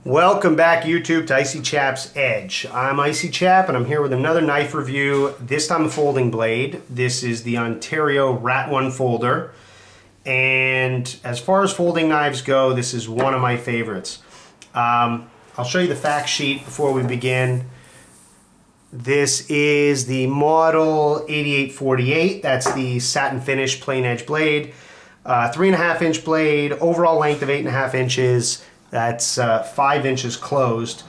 Welcome back, YouTube, to Icy Chap's Edge. I'm Icy Chap, and I'm here with another knife review, this time a folding blade. This is the Ontario RAT1 folder. And as far as folding knives go, this is one of my favorites. I'll show you the fact sheet before we begin. This is the model 8848. That's the satin finish plain edge blade. 3.5 inch blade, overall length of 8.5 inches. That's 5 inches closed.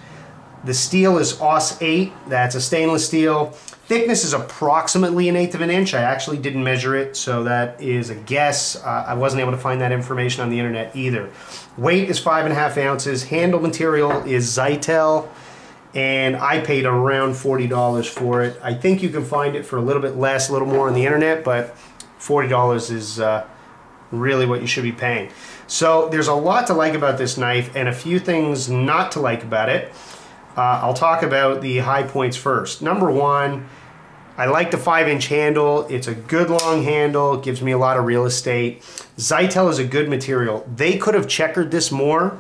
The steel is Aus 8. That's a stainless steel. Thickness is approximately 1/8 of an inch. I actually didn't measure it, so that is a guess. I wasn't able to find that information on the internet either. Weight is 5.5 ounces. Handle material is Zytel, and I paid around $40 for it. I think you can find it for a little bit less, a little more on the internet, but $40 is really what you should be paying. So there's a lot to like about this knife and a few things not to like about it. I'll talk about the high points first. Number one, I like the 5-inch handle. It's a good long handle. It gives me a lot of real estate. Zytel is a good material. They could have checkered this more,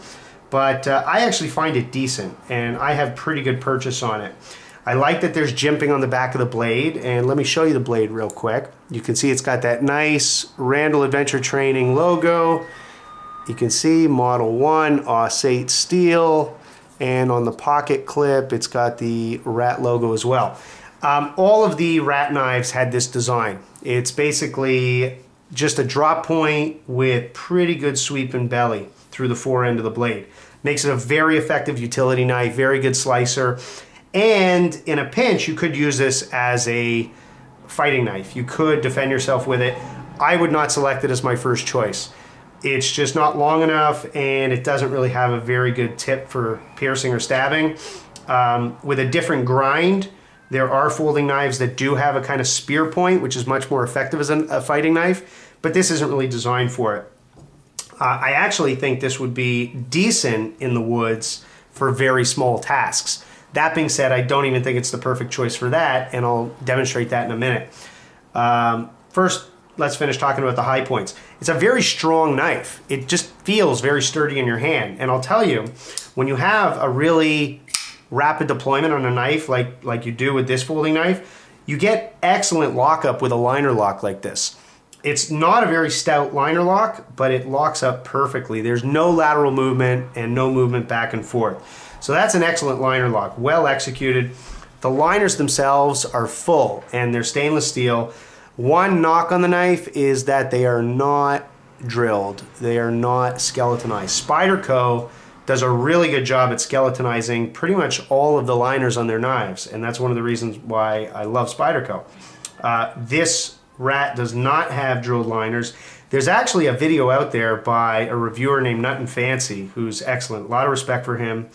but I actually find it decent, and I have pretty good purchase on it. I like that there's jimping on the back of the blade, and let me show you the blade real quick. You can see it's got that nice Randall Adventure Training logo. You can see Model 1, Aus 8 steel, and on the pocket clip it's got the RAT logo as well. All of the RAT knives had this design. It's basically just a drop point with pretty good sweep and belly through the forend of the blade. Makes it a very effective utility knife, very good slicer. And in a pinch, you could use this as a fighting knife. You could defend yourself with it. I would not select it as my first choice. It's just not long enough, and it doesn't really have a very good tip for piercing or stabbing. With a different grind, there are folding knives that do have a kind of spear point, which is much more effective as a fighting knife, but this isn't really designed for it. I actually think this would be decent in the woods for very small tasks. That being said, I don't even think it's the perfect choice for that, and I'll demonstrate that in a minute. First, let's finish talking about the high points. It's a very strong knife. It just feels very sturdy in your hand. And I'll tell you, when you have a really rapid deployment on a knife like you do with this folding knife, you get excellent lockup with a liner lock like this. It's not a very stout liner lock, but it locks up perfectly. There's no lateral movement and no movement back and forth. So that's an excellent liner lock, well executed. The liners themselves are full and they're stainless steel. One knock on the knife is that they are not drilled. They are not skeletonized. Spyderco does a really good job at skeletonizing pretty much all of the liners on their knives, and that's one of the reasons why I love Spyderco. This RAT does not have drilled liners. There's actually a video out there by a reviewer named Nut and Fancy, who's excellent. A lot of respect for him.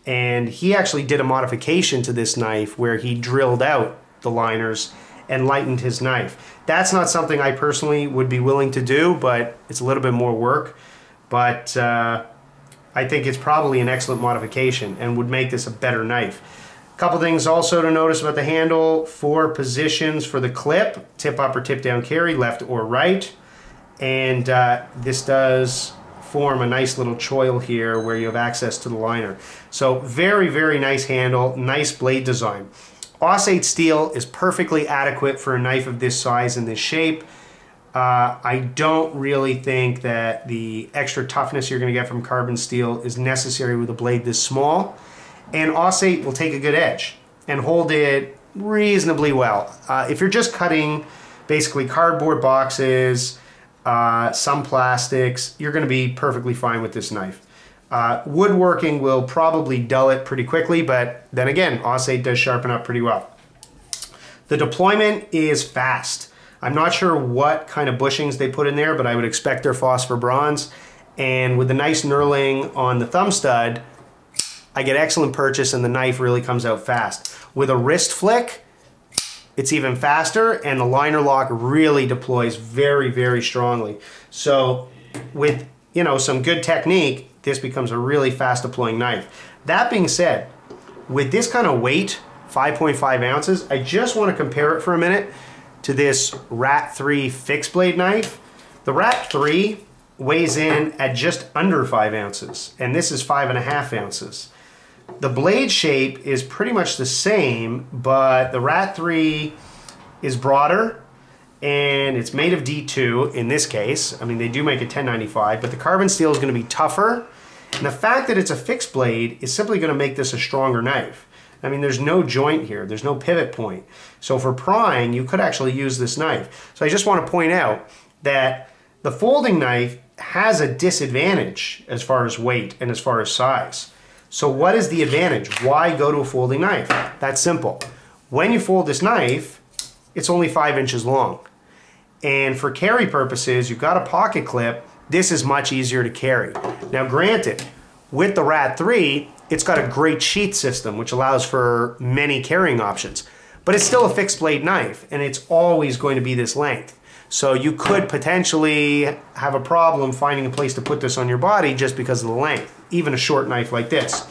And he actually did a modification to this knife where he drilled out the liners and lightened his knife. That's not something I personally would be willing to do, but it's a little bit more work. But I think it's probably an excellent modification and would make this a better knife. A couple things also to notice about the handle: 4 positions for the clip, tip up or tip down carry, left or right. And this does form a nice little choil here where you have access to the liner. So very, very nice handle, nice blade design. Aus 8 steel is perfectly adequate for a knife of this size and this shape. I don't really think that the extra toughness you're going to get from carbon steel is necessary with a blade this small. And Aus 8 will take a good edge and hold it reasonably well. If you're just cutting basically cardboard boxes, some plastics, you're going to be perfectly fine with this knife. Woodworking will probably dull it pretty quickly, but then again, Aus 8 does sharpen up pretty well. The deployment is fast. I'm not sure what kind of bushings they put in there, but I would expect they're phosphor bronze. And with the nice knurling on the thumb stud, I get excellent purchase and the knife really comes out fast. With a wrist flick, it's even faster, and the liner lock really deploys very, very strongly. So with, you know, some good technique, this becomes a really fast deploying knife. That being said, with this kind of weight, 5.5 ounces, I just want to compare it for a minute to this RAT3 fixed blade knife. The RAT3 weighs in at just under 5 ounces, and this is 5.5 ounces. The blade shape is pretty much the same, but the RAT3 is broader, and it's made of D2 in this case. I mean, they do make a 1095, but the carbon steel is going to be tougher, and the fact that it's a fixed blade is simply going to make this a stronger knife. I mean, there's no joint here, there's no pivot point. So for prying, you could actually use this knife. So I just want to point out that the folding knife has a disadvantage as far as weight and as far as size. So what is the advantage? Why go to a folding knife? That's simple. When you fold this knife, it's only 5 inches long. And for carry purposes, you've got a pocket clip, this is much easier to carry. Now granted, with the RAT3, it's got a great sheath system, which allows for many carrying options. But it's still a fixed blade knife, and it's always going to be this length. So you could potentially have a problem finding a place to put this on your body just because of the length, even a short knife like this.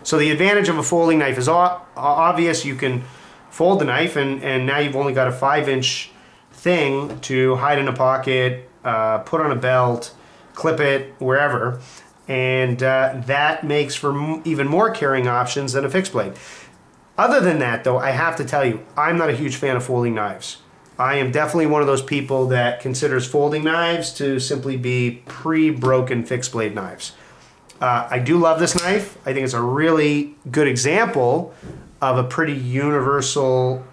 So the advantage of a folding knife is obvious. You can fold the knife, and now you've only got a 5-inch thing to hide in a pocket, put on a belt, clip it wherever, and that makes for even more carrying options than a fixed blade. Other than that, though, I have to tell you, I'm not a huge fan of folding knives. I am definitely one of those people that considers folding knives to simply be pre-broken fixed blade knives. I do love this knife. I think it's a really good example of a pretty universal,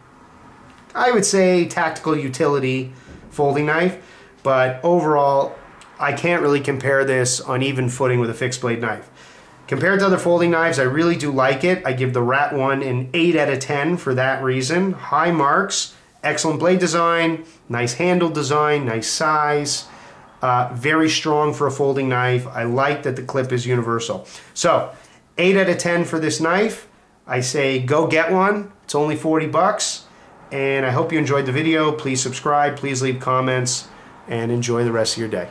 I would say, tactical utility folding knife, but overall, I can't really compare this on even footing with a fixed blade knife. Compared to other folding knives, I really do like it. I give the RAT1 an 8 out of 10 for that reason. High marks, excellent blade design, nice handle design, nice size, very strong for a folding knife. I like that the clip is universal. So, 8 out of 10 for this knife. I say go get one. It's only 40 bucks. And I hope you enjoyed the video. Please subscribe, please leave comments, and enjoy the rest of your day.